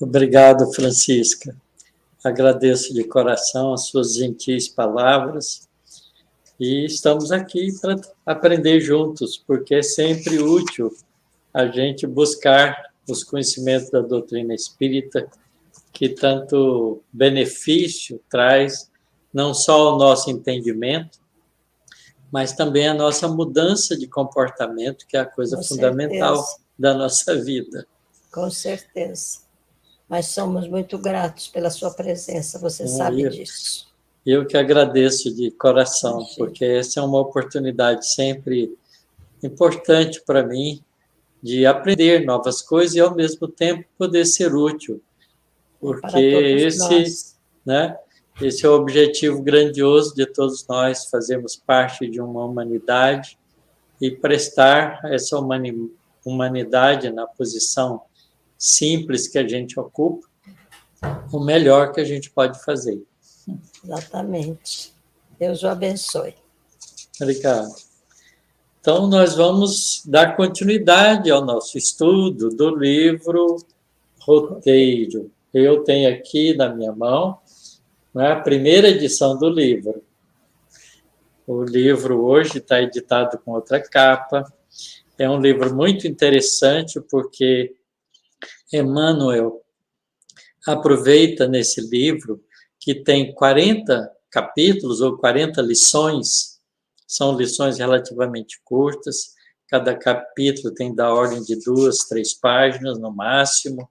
Obrigado, Francisca. Agradeço de coração as suas gentis palavras e estamos aqui para aprender juntos, porque é sempre útil a gente buscar os conhecimentos da doutrina espírita, que tanto benefício traz, não só ao nosso entendimento, mas também a nossa mudança de comportamento, que é a coisa fundamental da nossa vida. Com certeza. Mas somos muito gratos pela sua presença, você sabe disso. Eu que agradeço de coração, porque essa é uma oportunidade sempre importante para mim de aprender novas coisas e, ao mesmo tempo, poder ser útil. Porque esse é o objetivo grandioso de todos nós, fazermos parte de uma humanidade e prestar essa humanidade na posição simples que a gente ocupa, o melhor que a gente pode fazer. Exatamente. Deus o abençoe. Obrigado. Então, nós vamos dar continuidade ao nosso estudo do livro Roteiro. Eu tenho aqui na minha mão a primeira edição do livro. O livro hoje está editado com outra capa. É um livro muito interessante porque Emmanuel aproveita nesse livro, que tem 40 capítulos ou 40 lições, são lições relativamente curtas, cada capítulo tem da ordem de 2, 3 páginas no máximo,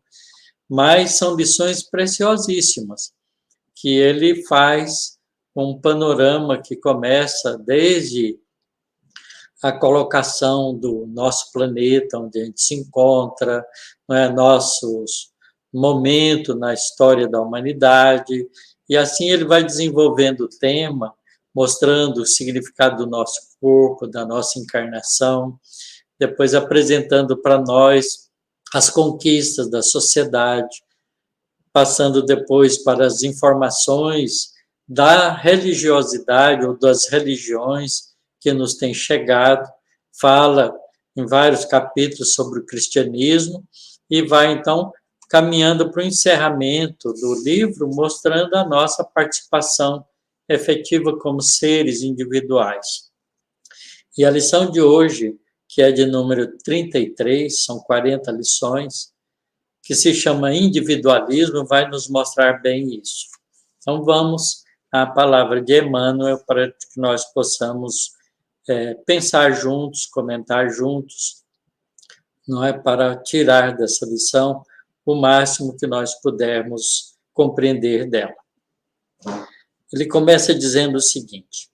mas são lições preciosíssimas, que ele faz um panorama que começa desde a colocação do nosso planeta, onde a gente se encontra, nossos momentos na história da humanidade, e assim ele vai desenvolvendo o tema, mostrando o significado do nosso corpo, da nossa encarnação, depois apresentando para nós as conquistas da sociedade, passando depois para as informações da religiosidade ou das religiões que nos têm chegado, fala em vários capítulos sobre o cristianismo e vai, então, caminhando para o encerramento do livro, mostrando a nossa participação efetiva como seres individuais. E a lição de hoje, que é de número 33, são 40 lições, que se chama individualismo, vai nos mostrar bem isso. Então, vamos à palavra de Emmanuel para que nós possamos pensar juntos, comentar juntos, não é, para tirar dessa lição o máximo que nós pudermos compreender dela. Ele começa dizendo o seguinte: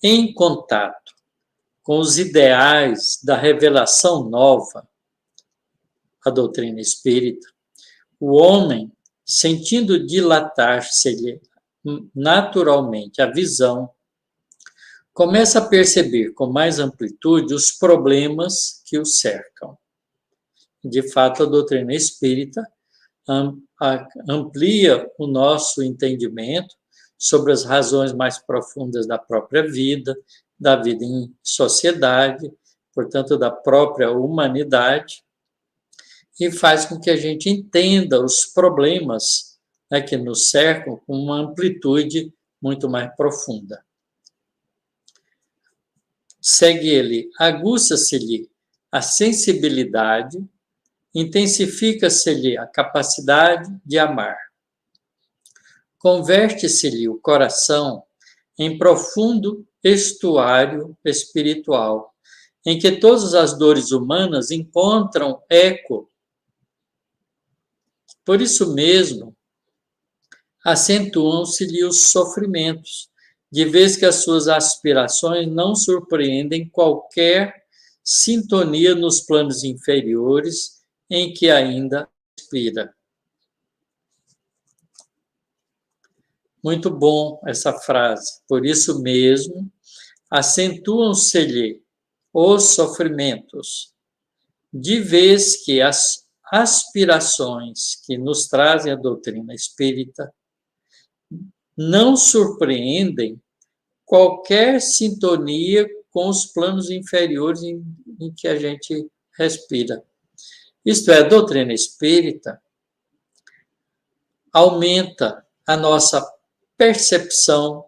em contato com os ideais da revelação nova, a doutrina espírita, o homem, sentindo dilatar-se-lhe naturalmente a visão, começa a perceber com mais amplitude os problemas que o cercam. De fato, a doutrina espírita amplia o nosso entendimento sobre as razões mais profundas da própria vida, da vida em sociedade, portanto, da própria humanidade, e faz com que a gente entenda os problemas que nos cercam com uma amplitude muito mais profunda. Segue ele, aguça-se-lhe a sensibilidade, intensifica-se-lhe a capacidade de amar. Converte-se-lhe o coração em profundo estuário espiritual, em que todas as dores humanas encontram eco. Por isso mesmo, acentuam-se-lhe os sofrimentos, de vez que as suas aspirações não surpreendem qualquer sintonia nos planos inferiores em que ainda aspira. Muito bom essa frase. Por isso mesmo, acentuam-se-lhe os sofrimentos, de vez que as aspirações que nos trazem a doutrina espírita não surpreendem qualquer sintonia com os planos inferiores em que a gente respira. Isto é, a doutrina espírita aumenta a nossa percepção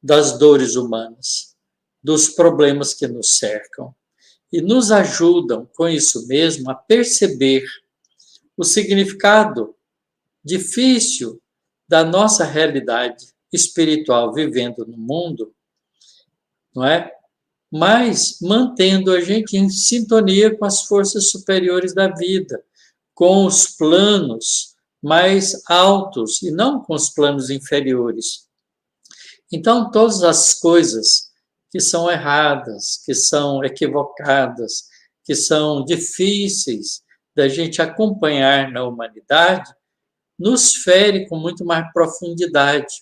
das dores humanas, dos problemas que nos cercam, e nos ajudam, com isso mesmo, a perceber o significado difícil da nossa realidade espiritual vivendo no mundo, não é? Mas mantendo a gente em sintonia com as forças superiores da vida, com os planos mais altos e não com os planos inferiores. Então, todas as coisas que são erradas, que são equivocadas, que são difíceis da gente acompanhar na humanidade, nos fere com muito mais profundidade.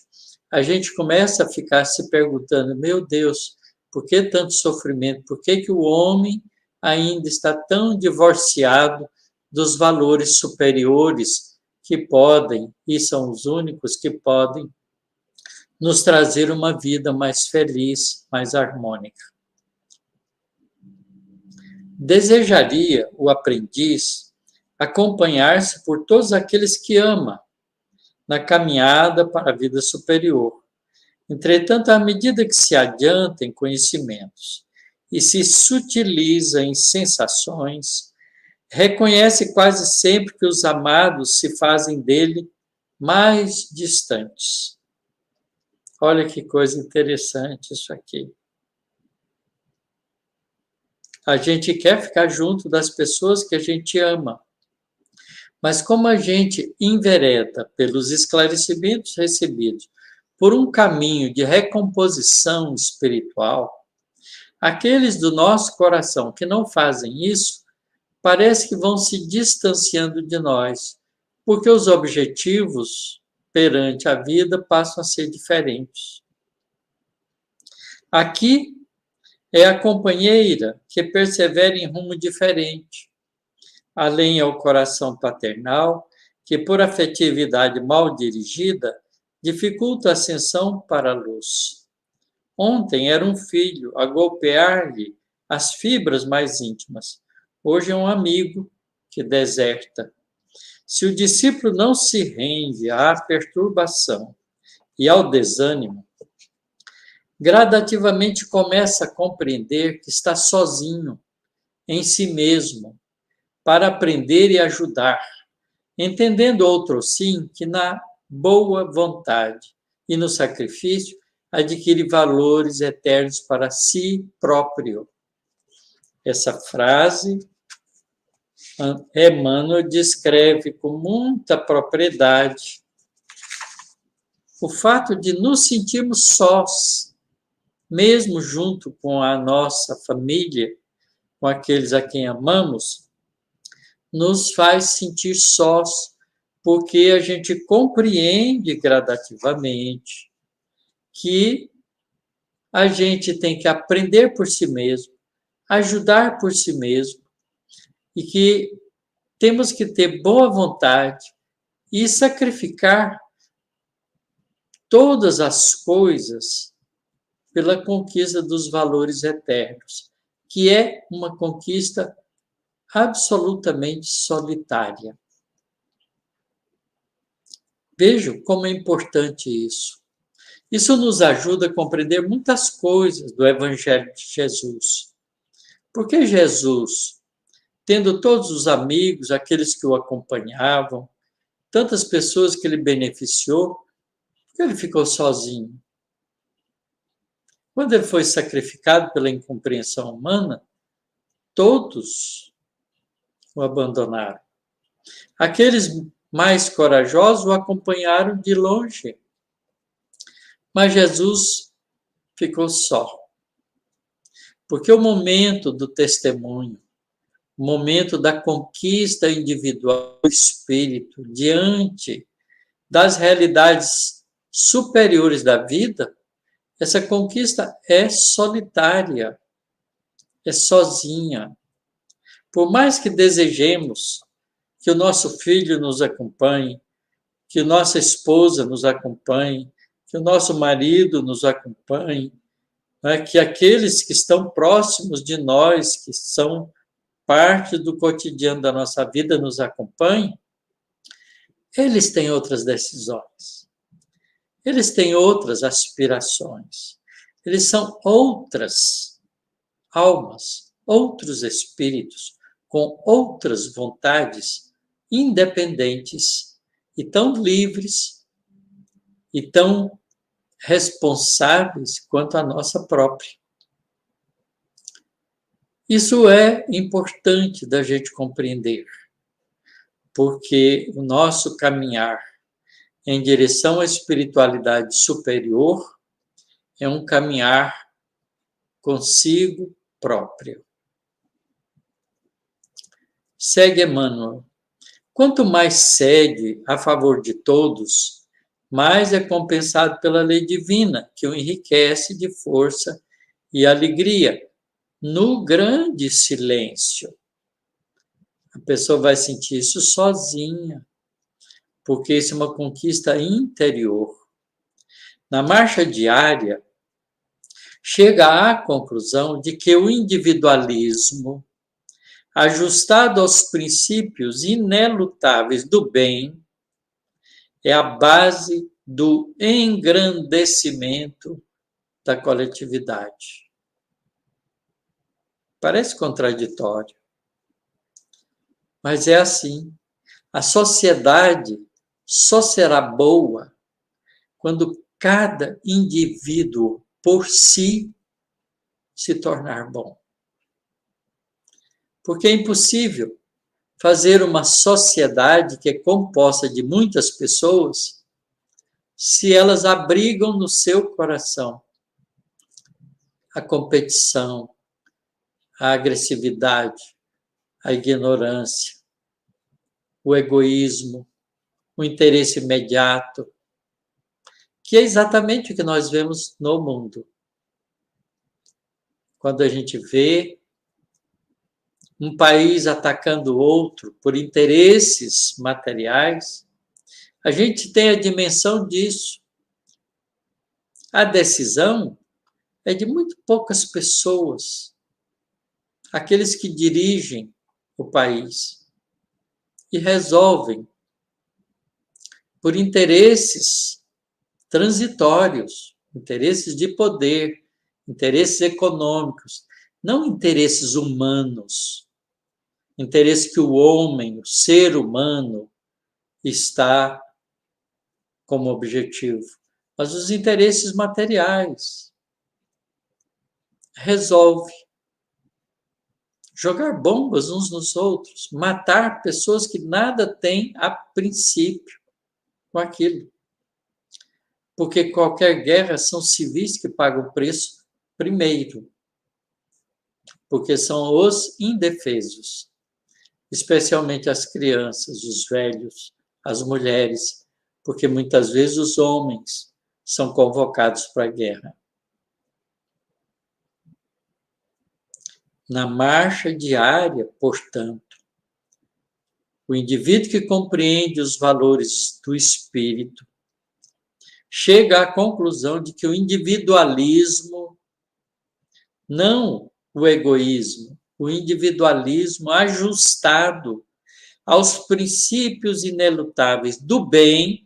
A gente começa a ficar se perguntando, meu Deus, por que tanto sofrimento? Por que o homem ainda está tão divorciado dos valores superiores que podem, e são os únicos que podem, nos trazer uma vida mais feliz, mais harmônica? Desejaria o aprendiz acompanhar-se por todos aqueles que ama na caminhada para a vida superior. Entretanto, à medida que se adianta em conhecimentos e se sutiliza em sensações, reconhece quase sempre que os amados se fazem dele mais distantes. Olha que coisa interessante isso aqui. A gente quer ficar junto das pessoas que a gente ama, mas como a gente envereda pelos esclarecimentos recebidos por um caminho de recomposição espiritual, aqueles do nosso coração que não fazem isso, parece que vão se distanciando de nós, porque os objetivos perante a vida passam a ser diferentes. Aqui é a companheira que persevera em rumo diferente, além ao coração paternal, que por afetividade mal dirigida, dificulta a ascensão para a luz. Ontem era um filho a golpear-lhe as fibras mais íntimas. Hoje é um amigo que deserta. Se o discípulo não se rende à perturbação e ao desânimo, gradativamente começa a compreender que está sozinho em si mesmo para aprender e ajudar, entendendo outro sim que na boa vontade e no sacrifício adquire valores eternos para si próprio. Essa frase Emmanuel descreve com muita propriedade o fato de nos sentirmos sós, mesmo junto com a nossa família, com aqueles a quem amamos, nos faz sentir sós, porque a gente compreende gradativamente que a gente tem que aprender por si mesmo, ajudar por si mesmo, e que temos que ter boa vontade e sacrificar todas as coisas pela conquista dos valores eternos, que é uma conquista absolutamente solitária. Vejam como é importante isso. Isso nos ajuda a compreender muitas coisas do Evangelho de Jesus. Porque Jesus, tendo todos os amigos, aqueles que o acompanhavam, tantas pessoas que ele beneficiou, por que ele ficou sozinho? Quando ele foi sacrificado pela incompreensão humana, todos o abandonaram. Aqueles mais corajosos o acompanharam de longe. Mas Jesus ficou só. Porque o momento do testemunho, o momento da conquista individual do espírito diante das realidades superiores da vida, essa conquista é solitária, é sozinha. Por mais que desejemos que o nosso filho nos acompanhe, que nossa esposa nos acompanhe, que o nosso marido nos acompanhe, né? Que aqueles que estão próximos de nós, que são parte do cotidiano da nossa vida, nos acompanhem, eles têm outras decisões. Eles têm outras aspirações. Eles são outras almas, outros espíritos, com outras vontades independentes e tão livres e tão responsáveis quanto a nossa própria. Isso é importante da gente compreender, porque o nosso caminhar em direção à espiritualidade superior é um caminhar consigo próprio. Segue Emmanuel. Quanto mais cede a favor de todos, mais é compensado pela lei divina, que o enriquece de força e alegria, no grande silêncio. A pessoa vai sentir isso sozinha, porque isso é uma conquista interior. Na marcha diária, chega à conclusão de que o individualismo, ajustado aos princípios inelutáveis do bem, é a base do engrandecimento da coletividade. Parece contraditório, mas é assim. A sociedade só será boa quando cada indivíduo por si se tornar bom. Porque é impossível fazer uma sociedade que é composta de muitas pessoas se elas abrigam no seu coração a competição, a agressividade, a ignorância, o egoísmo, o interesse imediato, que é exatamente o que nós vemos no mundo. Quando a gente vê um país atacando o outro por interesses materiais, a gente tem a dimensão disso. A decisão é de muito poucas pessoas, aqueles que dirigem o país e resolvem por interesses transitórios, interesses de poder, interesses econômicos, não interesses humanos, interesse que o homem, o ser humano, está como objetivo, mas os interesses materiais. Resolve jogar bombas uns nos outros, matar pessoas que nada têm a princípio com aquilo. Porque qualquer guerra são civis que pagam o preço primeiro, porque são os indefesos, especialmente as crianças, os velhos, as mulheres, porque muitas vezes os homens são convocados para a guerra. Na marcha diária, portanto, o indivíduo que compreende os valores do espírito chega à conclusão de que o individualismo, não o egoísmo, o individualismo ajustado aos princípios inelutáveis do bem,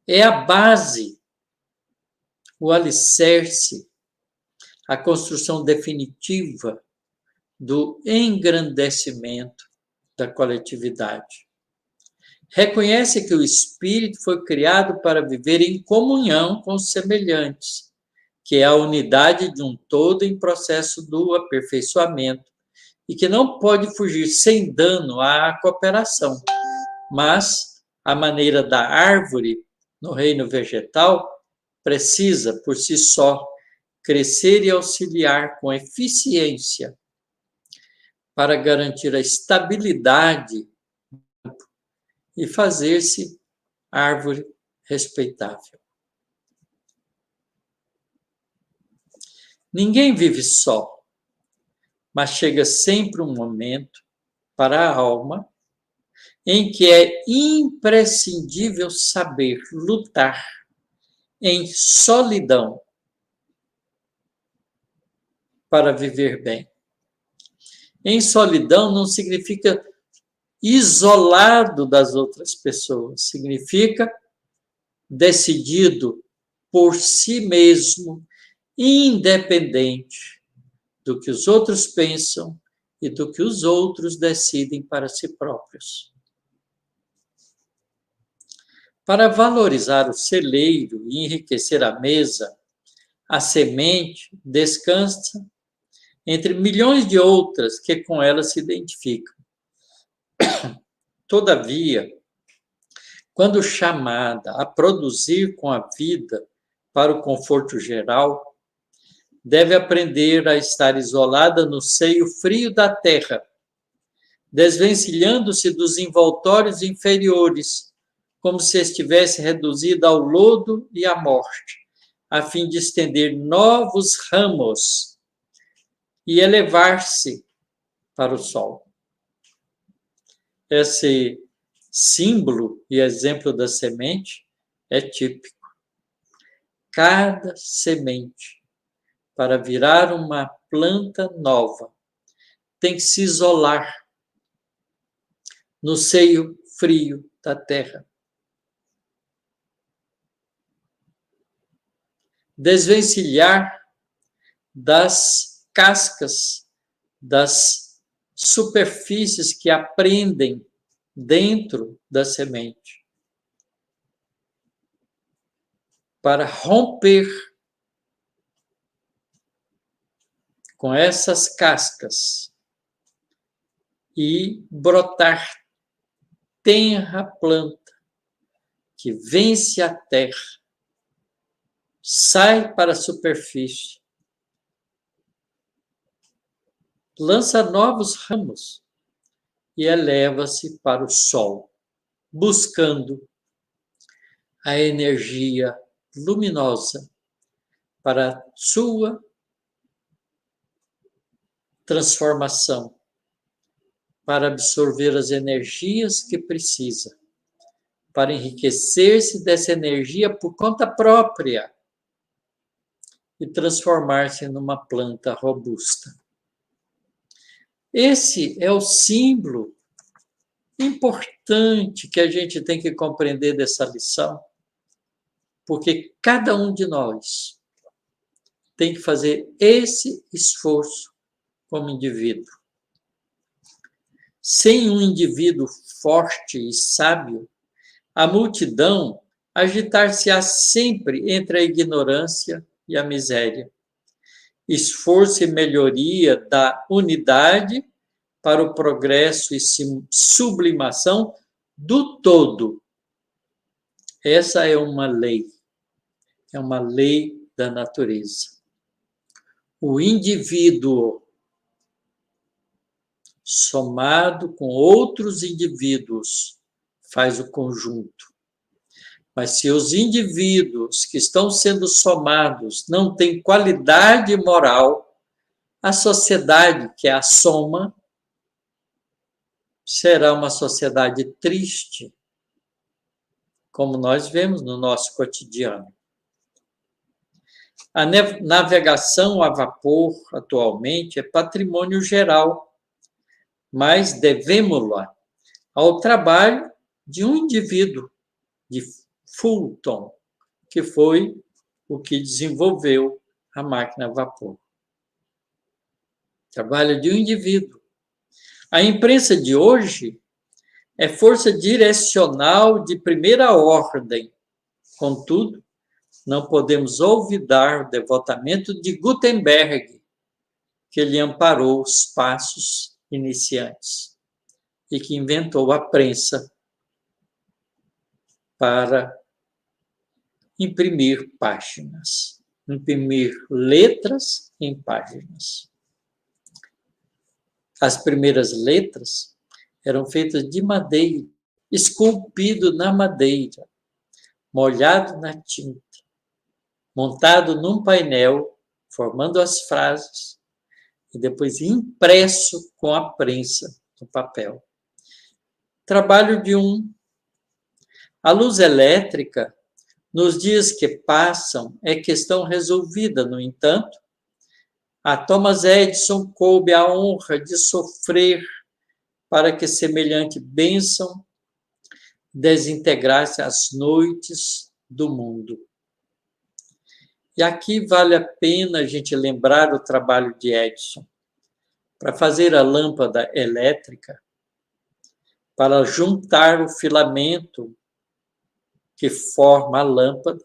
é a base, o alicerce, a construção definitiva do engrandecimento da coletividade. Reconhece que o espírito foi criado para viver em comunhão com os semelhantes, que é a unidade de um todo em processo do aperfeiçoamento, e que não pode fugir sem dano à cooperação, mas, à maneira da árvore no reino vegetal, precisa, por si só, crescer e auxiliar com eficiência para garantir a estabilidade e fazer-se árvore respeitável. Ninguém vive só, mas chega sempre um momento para a alma em que é imprescindível saber lutar em solidão para viver bem. Em solidão não significa isolado das outras pessoas. Significa decidido por si mesmo, independente do que os outros pensam e do que os outros decidem para si próprios. Para valorizar o celeiro e enriquecer a mesa, a semente descansa entre milhões de outras que com ela se identificam. Todavia, quando chamada a produzir com a vida para o conforto geral, deve aprender a estar isolada no seio frio da terra, desvencilhando-se dos envoltórios inferiores, como se estivesse reduzida ao lodo e à morte, a fim de estender novos ramos e elevar-se para o sol. Esse símbolo e exemplo da semente é típico. Cada semente, para virar uma planta nova, tem que se isolar no seio frio da terra. Desvencilhar das cascas, das superfícies que aprendem dentro da semente, para romper com essas cascas e brotar tenra planta que vence a terra, sai para a superfície, lança novos ramos e eleva-se para o sol, buscando a energia luminosa para a sua transformação, para absorver as energias que precisa, para enriquecer-se dessa energia por conta própria e transformar-se numa planta robusta. Esse é o símbolo importante que a gente tem que compreender dessa lição, porque cada um de nós tem que fazer esse esforço como indivíduo. Sem um indivíduo forte e sábio, a multidão agitar-se-á sempre entre a ignorância e a miséria. Esforço e melhoria da unidade para o progresso e sublimação do todo. Essa é uma lei da natureza. O indivíduo, somado com outros indivíduos, faz o conjunto. Mas se os indivíduos que estão sendo somados não têm qualidade moral, a sociedade, que é a soma, será uma sociedade triste, como nós vemos no nosso cotidiano. A navegação a vapor, atualmente, é patrimônio geral, mas devemos-la ao trabalho de um indivíduo, de Fulton, que foi o que desenvolveu a máquina a vapor. Trabalho de um indivíduo. A imprensa de hoje é força direcional de primeira ordem. Contudo, não podemos olvidar o devotamento de Gutenberg, que lhe amparou os passos iniciantes e que inventou a prensa para imprimir páginas, imprimir letras em páginas. As primeiras letras eram feitas de madeira, esculpido na madeira, molhado na tinta, montado num painel, formando as frases e depois impresso com a prensa no papel. Trabalho de um. A luz elétrica, nos dias que passam, é questão resolvida. No entanto, a Thomas Edison coube a honra de sofrer para que semelhante bênção desintegrasse as noites do mundo. E aqui vale a pena a gente lembrar o trabalho de Edison. Para fazer a lâmpada elétrica, para juntar o filamento que forma a lâmpada,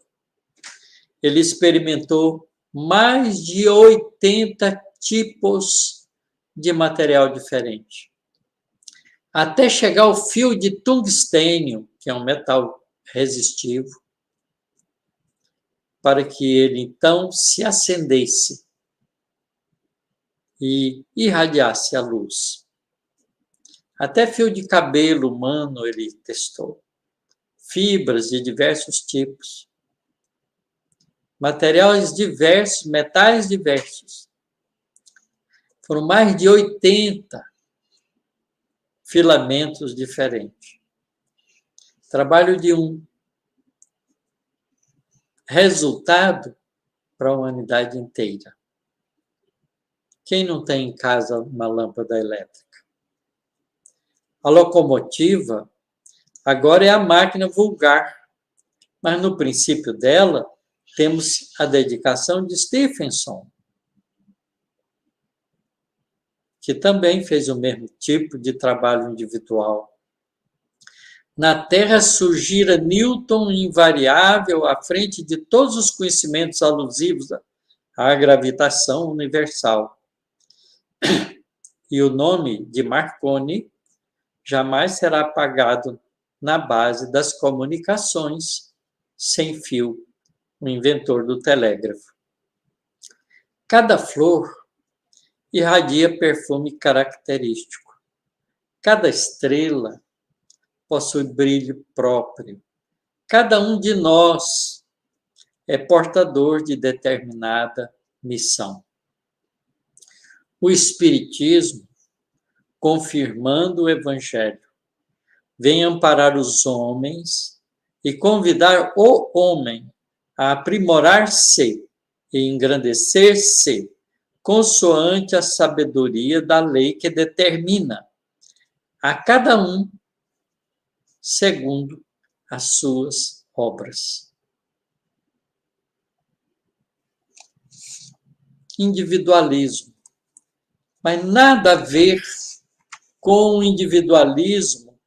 ele experimentou mais de 80 tipos de material diferente, até chegar ao fio de tungstênio, que é um metal resistivo, para que ele então se acendesse e irradiasse a luz. Até fio de cabelo humano ele testou, fibras de diversos tipos, materiais diversos, metais diversos. Foram mais de 80 filamentos diferentes. Trabalho de um. Resultado para a humanidade inteira. Quem não tem em casa uma lâmpada elétrica? A locomotiva agora é a máquina vulgar, mas no princípio dela temos a dedicação de Stephenson, que também fez o mesmo tipo de trabalho individual. Na Terra surgira Newton invariável à frente de todos os conhecimentos alusivos à gravitação universal. E o nome de Marconi jamais será apagado na base das comunicações sem fio, o inventor do telégrafo. Cada flor irradia perfume característico. Cada estrela possui brilho próprio. Cada um de nós é portador de determinada missão. O Espiritismo, confirmando o Evangelho, vem amparar os homens e convidar o homem a aprimorar-se e engrandecer-se, consoante a sabedoria da lei que determina a cada um segundo as suas obras. Individualismo. Mas nada a ver com o individualismo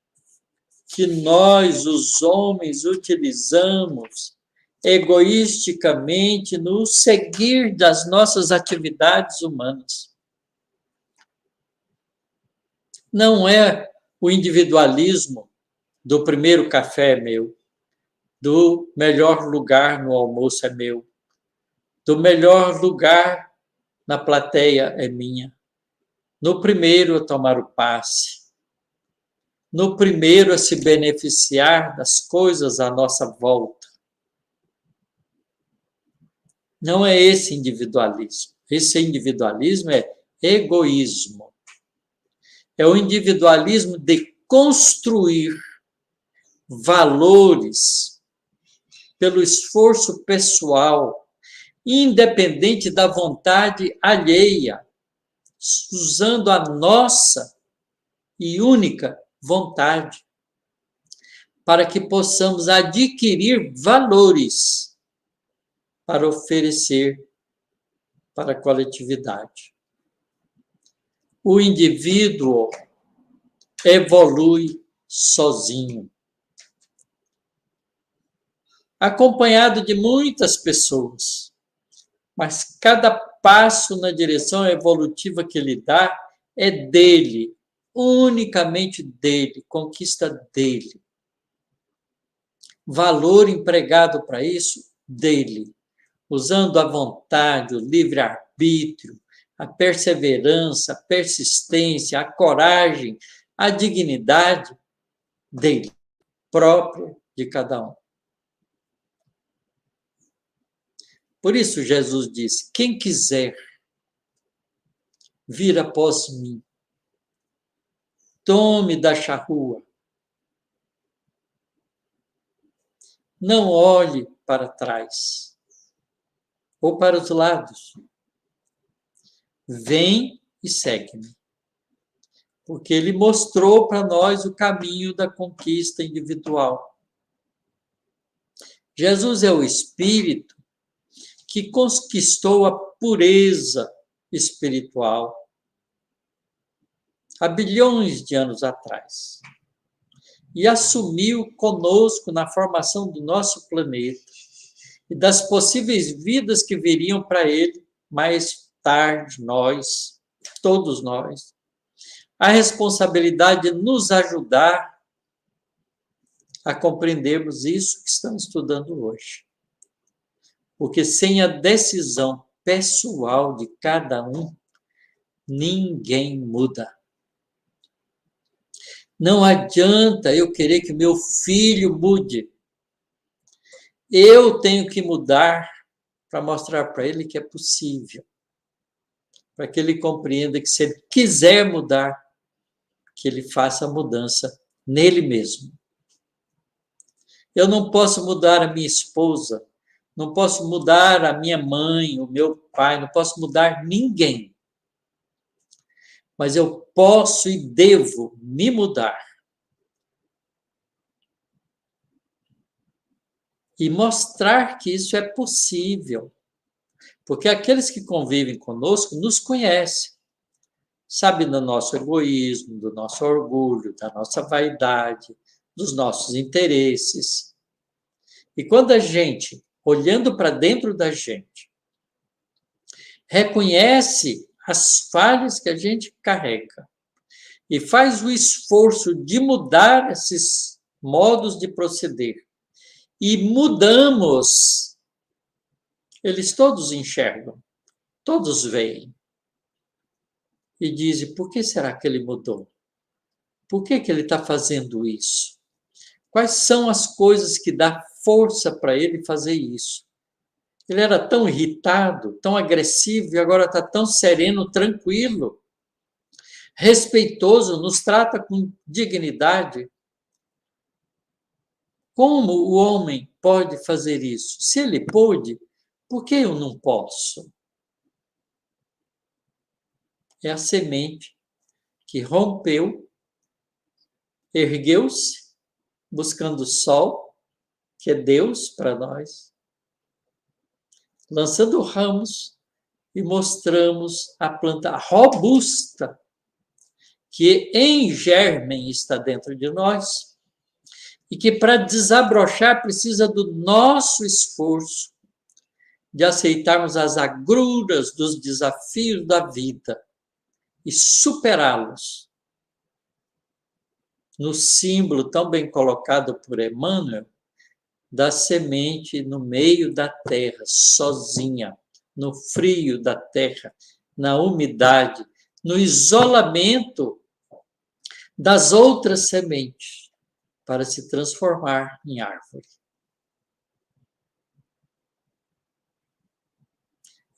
que nós, os homens, utilizamos egoisticamente no seguir das nossas atividades humanas. Não é o individualismo do primeiro café é meu, do melhor lugar no almoço é meu, do melhor lugar na plateia é minha, no primeiro a tomar o passe, no primeiro a se beneficiar das coisas à nossa volta. Não é esse individualismo. Esse individualismo é egoísmo. É o individualismo de construir valores pelo esforço pessoal, independente da vontade alheia, usando a nossa e única vontade, para que possamos adquirir valores para oferecer para a coletividade. O indivíduo evolui sozinho, acompanhado de muitas pessoas, mas cada passo na direção evolutiva que ele dá é dele, unicamente dele, conquista dele. Valor empregado para isso, dele, usando a vontade, o livre-arbítrio, a perseverança, a persistência, a coragem, a dignidade dele, próprio de cada um. Por isso Jesus disse: quem quiser vir após mim, tome da charrua, não olhe para trás ou para os lados. Vem e segue-me. porque ele mostrou para nós o caminho da conquista individual. Jesus é o Espírito que conquistou a pureza espiritual há bilhões de anos atrás e assumiu conosco na formação do nosso planeta e das possíveis vidas que viriam para ele mais tarde, nós, todos nós, a responsabilidade de nos ajudar a compreendermos isso que estamos estudando hoje. Porque sem a decisão pessoal de cada um, ninguém muda. Não adianta eu querer que meu filho mude. Eu tenho que mudar para mostrar para ele que é possível. Para que ele compreenda que se ele quiser mudar, que ele faça a mudança nele mesmo. Eu não posso mudar a minha esposa, não posso mudar a minha mãe, o meu pai, não posso mudar ninguém. Mas eu posso e devo me mudar. E mostrar que isso é possível. Porque aqueles que convivem conosco nos conhecem. Sabem do nosso egoísmo, do nosso orgulho, da nossa vaidade, dos nossos interesses. E quando a gente, olhando para dentro da gente, reconhece as falhas que a gente carrega e faz o esforço de mudar esses modos de proceder e mudamos, eles todos enxergam, todos veem e dizem, por que será que ele mudou? Por que ele está fazendo isso? Quais são as coisas que dão força para ele fazer isso? Ele era tão irritado, tão agressivo, e agora está tão sereno, tranquilo, respeitoso, nos trata com dignidade. Como o homem pode fazer isso? Se ele pôde, por que eu não posso? É a semente que rompeu, ergueu-se, buscando o sol, que é Deus para nós, lançando ramos e mostramos a planta robusta que em germen está dentro de nós e que para desabrochar precisa do nosso esforço de aceitarmos as agruras dos desafios da vida e superá-los. No símbolo tão bem colocado por Emmanuel, da semente no meio da terra, sozinha, no frio da terra, na umidade, no isolamento das outras sementes, para se transformar em árvore.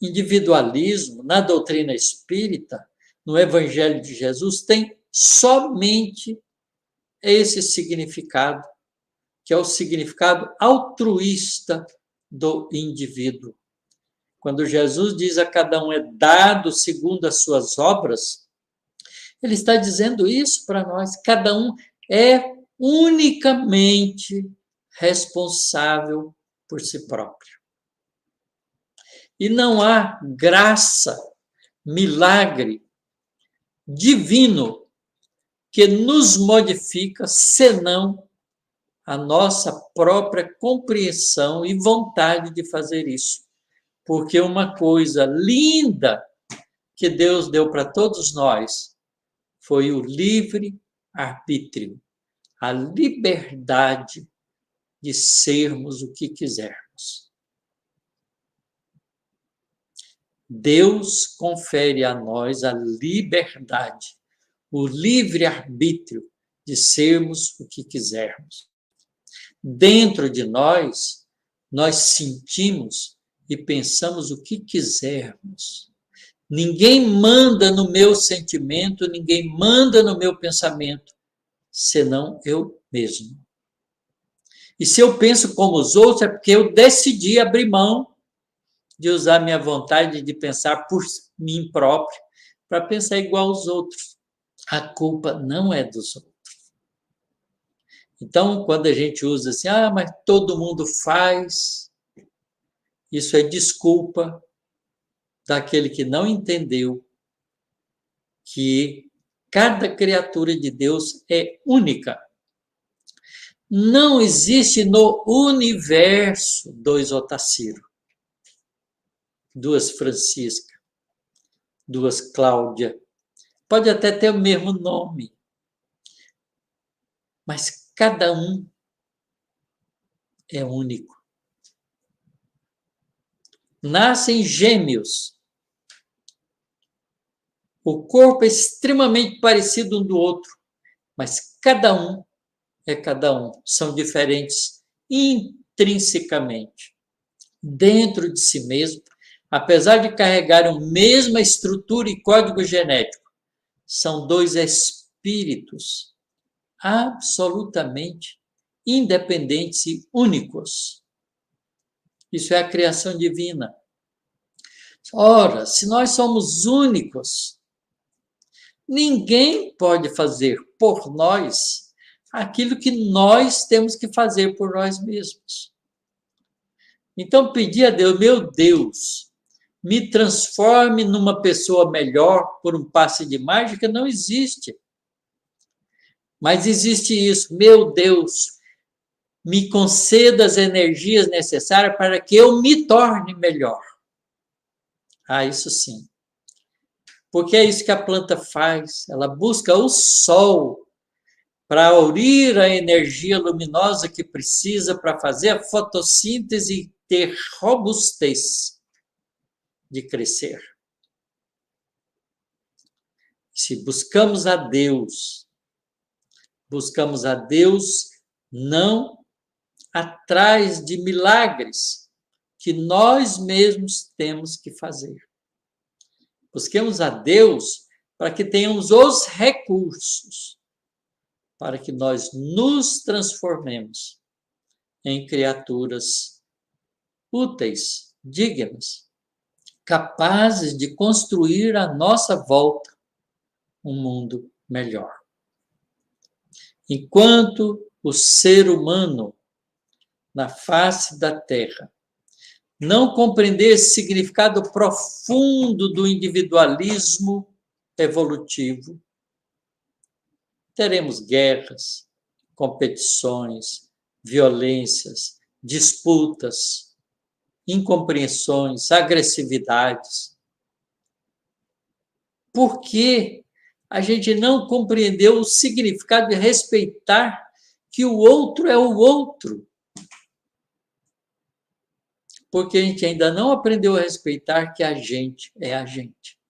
Individualismo, na doutrina espírita, no Evangelho de Jesus, tem somente esse significado, que é o significado altruísta do indivíduo. Quando Jesus diz a cada um é dado segundo as suas obras, ele está dizendo isso para nós. Cada um é unicamente responsável por si próprio. E não há graça, milagre divino que nos modifica, senão a nossa própria compreensão e vontade de fazer isso. Porque uma coisa linda que Deus deu para todos nós foi o livre-arbítrio, a liberdade de sermos o que quisermos. Deus confere a nós a liberdade, o livre-arbítrio de sermos o que quisermos. Dentro de nós, nós sentimos e pensamos o que quisermos. Ninguém manda no meu sentimento, ninguém manda no meu pensamento, senão eu mesmo. E se eu penso como os outros, é porque eu decidi abrir mão de usar minha vontade de pensar por mim próprio, para pensar igual aos outros. A culpa não é dos outros. Então, quando a gente usa assim, mas todo mundo faz, isso é desculpa daquele que não entendeu que cada criatura de Deus é única. Não existe no universo dois Otacílio, duas Francisca, duas Cláudia. Pode até ter o mesmo nome, mas cada um é único. Nascem gêmeos. O corpo é extremamente parecido um do outro, mas cada um é cada um. São diferentes intrinsecamente. Dentro de si mesmo, apesar de carregarem a mesma estrutura e código genético, são dois espíritos absolutamente independentes e únicos. Isso é a criação divina. Ora, se nós somos únicos, ninguém pode fazer por nós aquilo que nós temos que fazer por nós mesmos. Então, pedir a Deus, meu Deus, me transforme numa pessoa melhor por um passe de mágica, não existe. Mas existe isso, meu Deus, me conceda as energias necessárias para que eu me torne melhor. Isso sim. Porque é isso que a planta faz, ela busca o sol para aurir a energia luminosa que precisa para fazer a fotossíntese e ter robustez de crescer. Se buscamos a Deus não atrás de milagres que nós mesmos temos que fazer. Busquemos a Deus para que tenhamos os recursos para que nós nos transformemos em criaturas úteis, dignas, capazes de construir à nossa volta um mundo melhor. Enquanto o ser humano na face da Terra não compreender esse significado profundo do individualismo evolutivo, teremos guerras, competições, violências, disputas, incompreensões, agressividades. Por que a gente não compreendeu o significado de respeitar que o outro é o outro? Porque a gente ainda não aprendeu a respeitar que a gente é a gente.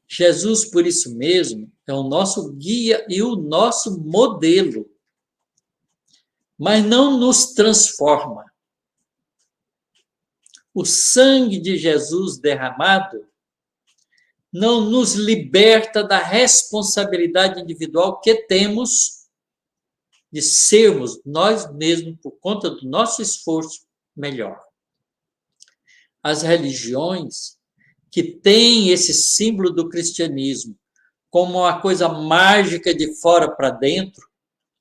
Jesus, por isso mesmo, é o nosso guia e o nosso modelo, mas não nos transforma. O sangue de Jesus derramado não nos liberta da responsabilidade individual que temos de sermos nós mesmos, por conta do nosso esforço, melhor. As religiões que têm esse símbolo do cristianismo como uma coisa mágica de fora para dentro,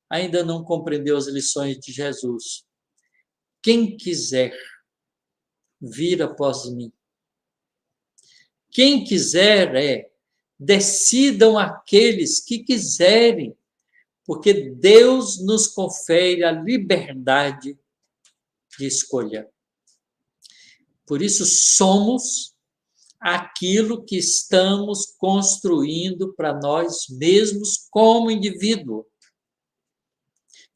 ainda não compreendeu as lições de Jesus. Quem quiser vir após mim. Quem quiser decidam aqueles que quiserem, porque Deus nos confere a liberdade de escolha. Por isso somos aquilo que estamos construindo para nós mesmos como indivíduo.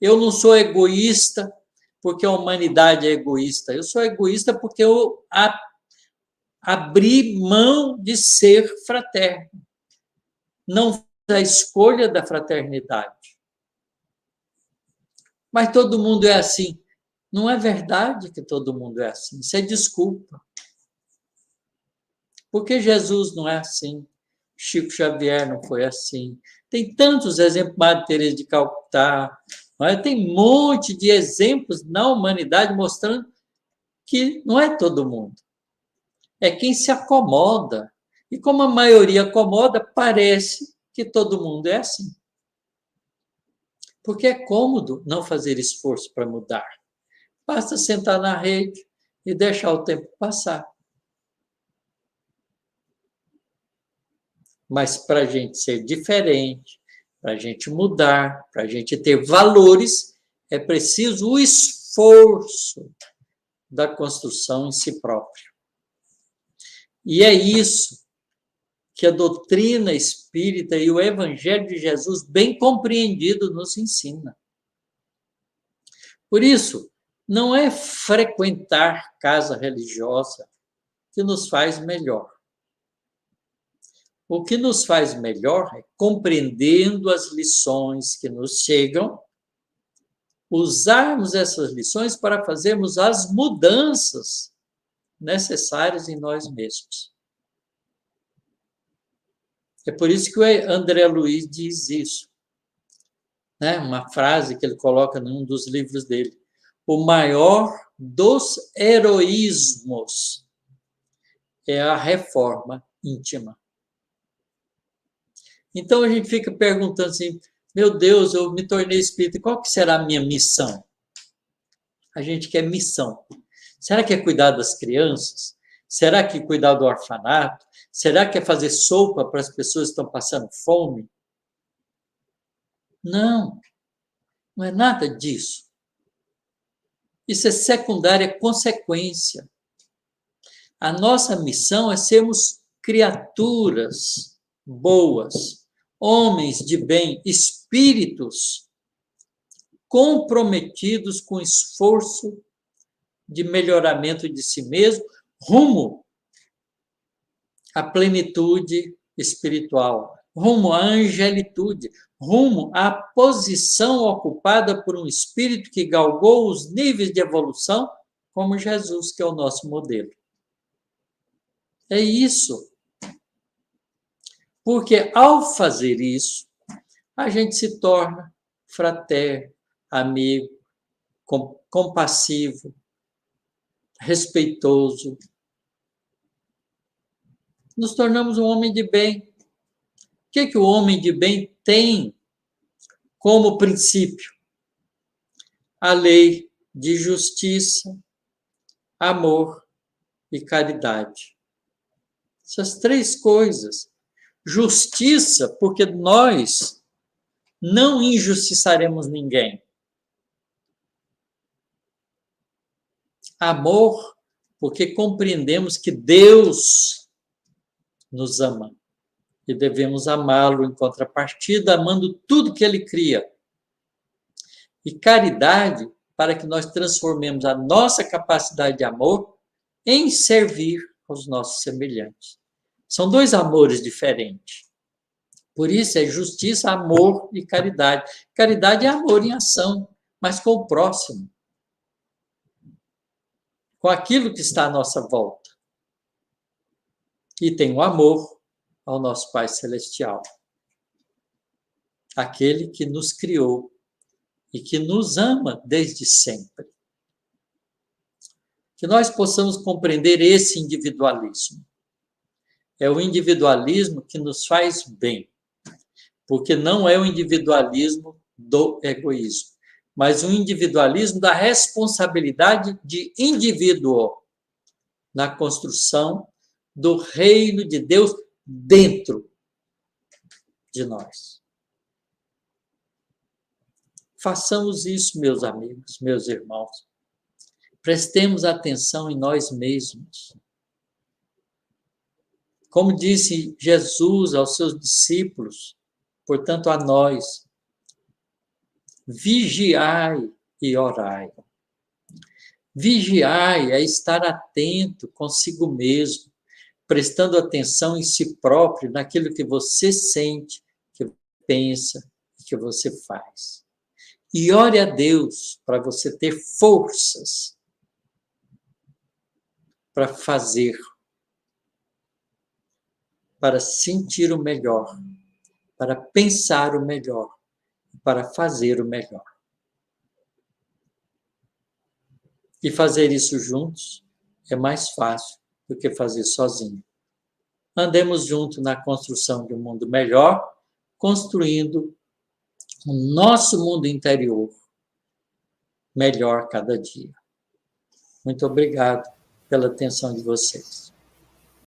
Eu não sou egoísta porque a humanidade é egoísta. Eu sou egoísta porque eu abri mão de ser fraterno. Não fiz a escolha da fraternidade. Mas todo mundo é assim. Não é verdade que todo mundo é assim. Isso é desculpa. Porque Jesus não é assim. Chico Xavier não foi assim. Tem tantos exemplos, Madre Teresa de Calcutá. Tem um monte de exemplos na humanidade mostrando que não é todo mundo. é quem se acomoda. E como a maioria acomoda, parece que todo mundo é assim. Porque é cômodo não fazer esforço para mudar. Basta sentar na rede e deixar o tempo passar. Mas para a gente ser diferente, para a gente mudar, para a gente ter valores, é preciso o esforço da construção em si próprio. E é isso que a doutrina espírita e o Evangelho de Jesus, bem compreendido, nos ensina. Por isso, não é frequentar casa religiosa que nos faz melhor. O que nos faz melhor é, compreendendo as lições que nos chegam, usarmos essas lições para fazermos as mudanças necessárias em nós mesmos. É por isso que o André Luiz diz isso, né? Uma frase que ele coloca num dos livros dele. O maior dos heroísmos é a reforma íntima. Então a gente fica perguntando assim, meu Deus, eu me tornei espírita, qual que será a minha missão? A gente quer missão. Será que é cuidar das crianças? Será que é cuidar do orfanato? Será que é fazer sopa para as pessoas que estão passando fome? Não, não é nada disso. Isso é secundária consequência. A nossa missão é sermos criaturas boas, homens de bem, espíritos comprometidos com o esforço de melhoramento de si mesmo, rumo à plenitude espiritual, rumo à angelitude, rumo à posição ocupada por um espírito que galgou os níveis de evolução, como Jesus, que é o nosso modelo. É isso. Porque ao fazer isso, a gente se torna fraterno, amigo, compassivo, respeitoso. Nos tornamos um homem de bem. O que o homem de bem tem como princípio? A lei de justiça, amor e caridade. Essas três coisas. Justiça, porque nós não injustiçaremos ninguém. Amor, porque compreendemos que Deus nos ama e devemos amá-lo em contrapartida, amando tudo que ele cria. E caridade, para que nós transformemos a nossa capacidade de amor em servir aos nossos semelhantes. São dois amores diferentes. Por isso é justiça, amor e caridade. Caridade é amor em ação, mas com o próximo. Com aquilo que está à nossa volta. E tem o amor ao nosso Pai Celestial. Aquele que nos criou e que nos ama desde sempre. Que nós possamos compreender esse individualismo. É o individualismo que nos faz bem, porque não é o individualismo do egoísmo, mas o individualismo da responsabilidade de indivíduo na construção do reino de Deus dentro de nós. Façamos isso, meus amigos, meus irmãos. Prestemos atenção em nós mesmos. Como disse Jesus aos seus discípulos, portanto a nós, vigiai e orai. Vigiai é estar atento consigo mesmo, prestando atenção em si próprio, naquilo que você sente, que pensa e que você faz. E ore a Deus para você ter forças para fazer, para sentir o melhor, para pensar o melhor, para fazer o melhor. E fazer isso juntos é mais fácil do que fazer sozinho. Andemos juntos na construção de um mundo melhor, construindo o nosso mundo interior melhor cada dia. Muito obrigado pela atenção de vocês.